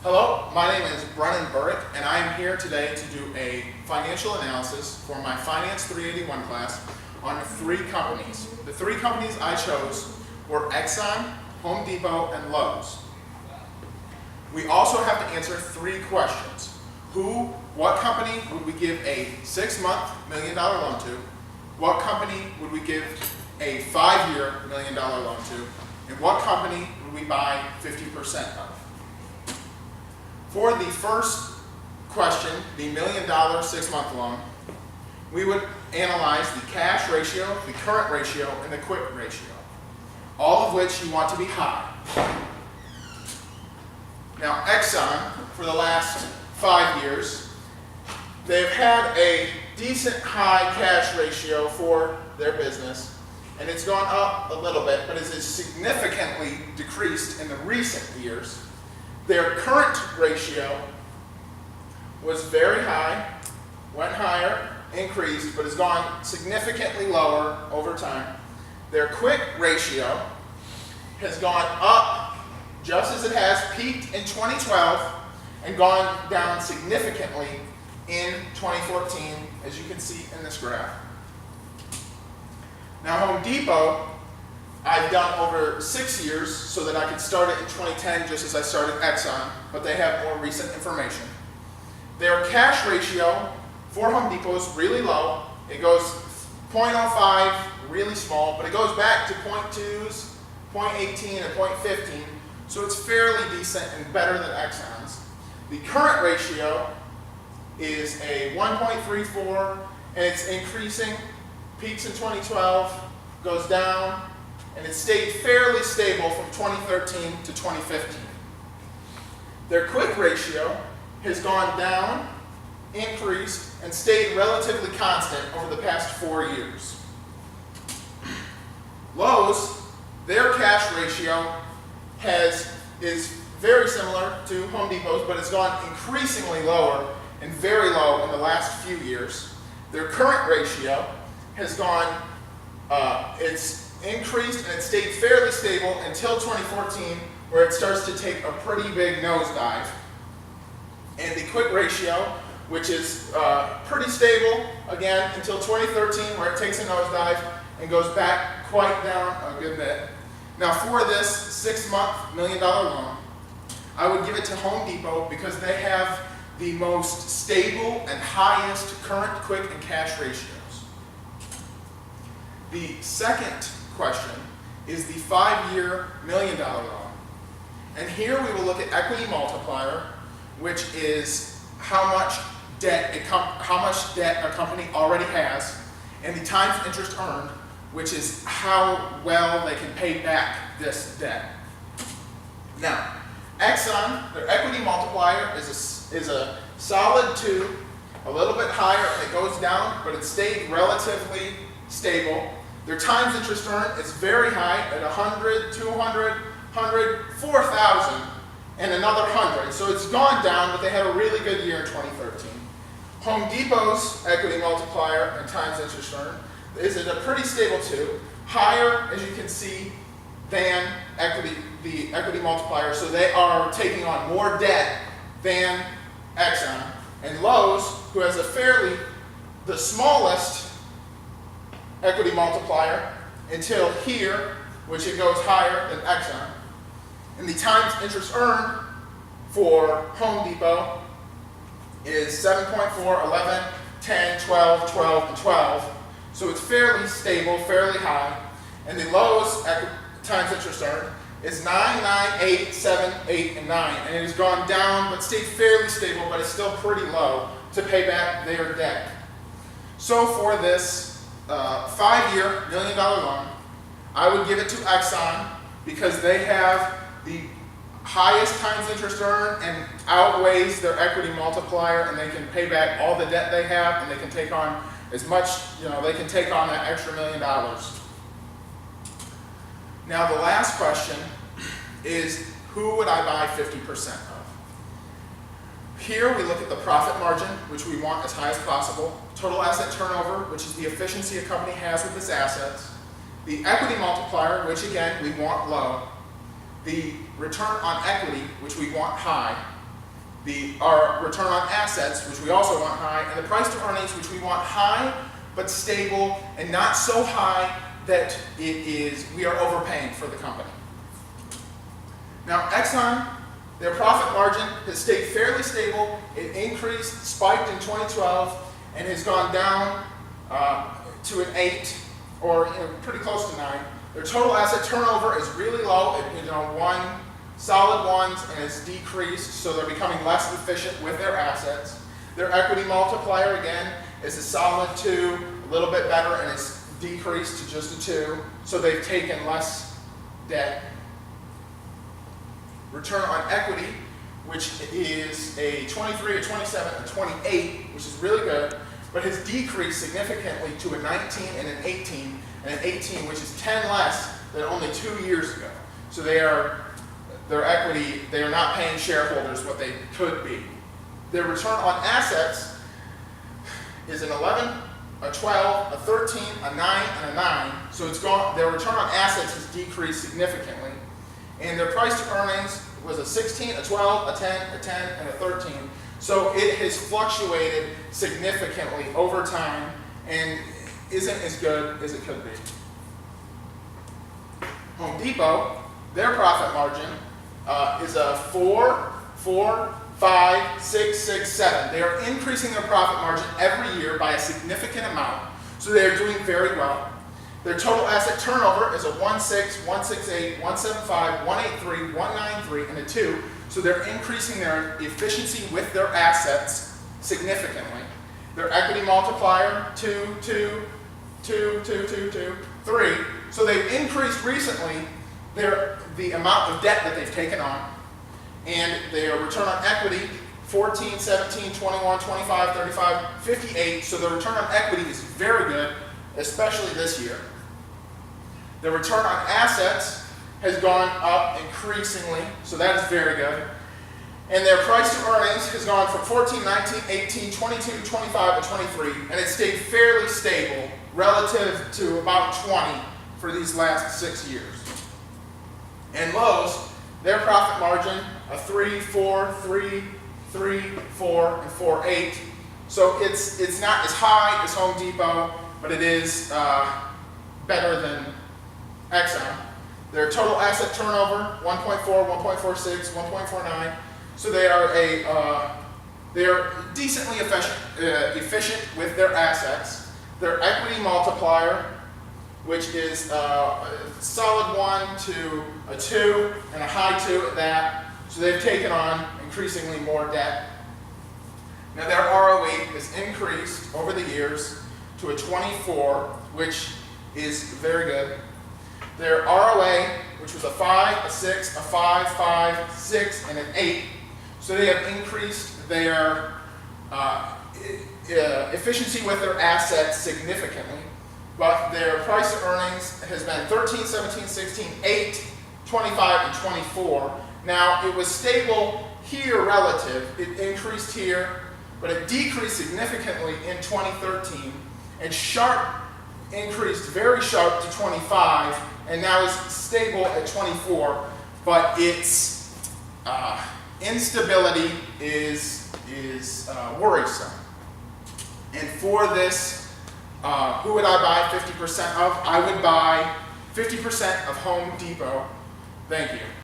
Hello, my name is Brennan Burrick, and I am here today to do a financial analysis for my Finance 381 class on 3 companies. The 3 companies I chose were Exxon, Home Depot, and Lowe's. We also have to answer 3 questions. What company would we give a 6-month $1 million loan to? What company would we give a 5-year $1 million loan to? And what company would we buy 50% of? For the first question, the $1 million 6-month loan, we would analyze the cash ratio, the current ratio, and the quick ratio, all of which you want to be high. Now, Exxon, for the last 5 years, they've had a decent high cash ratio for their business, and it's gone up a little bit, but it has significantly decreased in the recent years. Their current ratio was very high, went higher, increased, but has gone significantly lower over time. Their quick ratio has gone up just as it has peaked in 2012 and gone down significantly in 2014, as you can see in this graph. Now, Home Depot, I've done over 6 years so that I could start it in 2010 just as I started Exxon, but they have more recent information. Their cash ratio for Home Depot is really low. It goes 0.05, really small, but it goes back to 0.2s, 0.18, and 0.15, so it's fairly decent and better than Exxon's. The current ratio is a 1.34, and it's increasing, peaks in 2012, goes down, and it stayed fairly stable from 2013 to 2015. Their quick ratio has gone down, increased, and stayed relatively constant over the past 4 years. Lowe's, their cash ratio is very similar to Home Depot's, but it's gone increasingly lower and very low in the last few years. Their current ratio has gone, it's increased and it stayed fairly stable until 2014, where it starts to take a pretty big nosedive. And the quick ratio, which is pretty stable again until 2013, where it takes a nosedive and goes back quite down a good bit. Now, for this 6-month $1 million loan, I would give it to Home Depot because they have the most stable and highest current, quick, and cash ratios. The second question is the 5-year $1 million loan. And here we will look at equity multiplier, which is how much debt a company already has, and the times interest earned, which is how well they can pay back this debt. Now, Exxon, their equity multiplier is a solid 2, a little bit higher, and it goes down, but it stayed relatively stable. Their times interest earned is very high at 100, 200, 100, 4,000, and another 100. So it's gone down, but they had a really good year in 2013. Home Depot's equity multiplier and times interest earned is at a pretty stable 2, higher, as you can see, than the equity multiplier. So they are taking on more debt than Exxon. And Lowe's, who has the smallest equity multiplier until here, which it goes higher than Exxon. And the times interest earned for Home Depot is 7.4, 11, 10, 12, 12, and 12. So it's fairly stable, fairly high. And the Lowe's times interest earned is 9, 9, 8, 7, 8, and 9. And it has gone down, but stayed fairly stable, but it's still pretty low to pay back their debt. So for this 5-year $1 million loan, I would give it to Exxon because they have the highest times interest earned and outweighs their equity multiplier, and they can pay back all the debt they have, and they can take on as much, they can take on that extra $1 million. Now, the last question is, who would I buy 50% of? Here we look at the profit margin, which we want as high as possible, total asset turnover, which is the efficiency a company has with its assets, the equity multiplier, which again we want low, the return on equity, which we want high, our return on assets, which we also want high, and the price to earnings, which we want high but stable and not so high that we are overpaying for the company. Now Exxon, their profit margin has stayed fairly stable. It increased, spiked in 2012, and has gone down to an 8, or pretty close to 9. Their total asset turnover is really low, solid ones, and it's decreased, so they're becoming less efficient with their assets. Their equity multiplier, again, is a solid 2, a little bit better, and it's decreased to just a 2, so they've taken less debt. Return on equity, which is a 23, a 27, a 28, which is really good, but has decreased significantly to a 19 and an 18, and an 18, which is 10 less than only 2 years ago. So their equity, they are not paying shareholders what they could be. Their return on assets is an 11, a 12, a 13, a 9, and a 9. So their return on assets has decreased significantly. And their price to earnings was a 16, a 12, a 10, a 10, and a 13. So it has fluctuated significantly over time and isn't as good as it could be. Home Depot, their profit margin is a 4, 4, 5, 6, 6, 7. They are increasing their profit margin every year by a significant amount. So they are doing very well. Their total asset turnover is a 1.6, 1.68, 1.75, 1.83, 1.93, and a 2. So they're increasing their efficiency with their assets significantly. Their equity multiplier, 2, 2, 2, 2, 2, 2, 3. So they've increased recently the amount of debt that they've taken on. And their return on equity, 14, 17, 21, 25, 35, 58. So the return on equity is very good, especially this year. The return on assets has gone up increasingly, so that is very good. And their price to earnings has gone from 14, 19, 18, 22, 25, and 23, and it stayed fairly stable relative to about 20 for these last 6 years. And Lowe's, their profit margin, a 3, 4, 3, 3, 4, and 4, 8. So it's not as high as Home Depot, but it is better than Exxon. Their total asset turnover, 1.4, 1.46, 1.49. So they are decently efficient with their assets. Their equity multiplier, which is a solid 1 to a 2 and a high 2 at that. So they've taken on increasingly more debt. Now their ROE has increased over the years to a 24, which is very good. Their ROA, which was a 5, a 6, a 5, 5, 6, and an 8. So they have increased their efficiency with their assets significantly. But their price to earnings has been 13, 17, 16, 8, 25, and 24. Now it was stable here relative. It increased here, but it decreased significantly in 2013. And sharp increased very sharp to 25, and now is stable at 24. But its instability is worrisome. And for this, who would I buy 50% of? I would buy 50% of Home Depot. Thank you.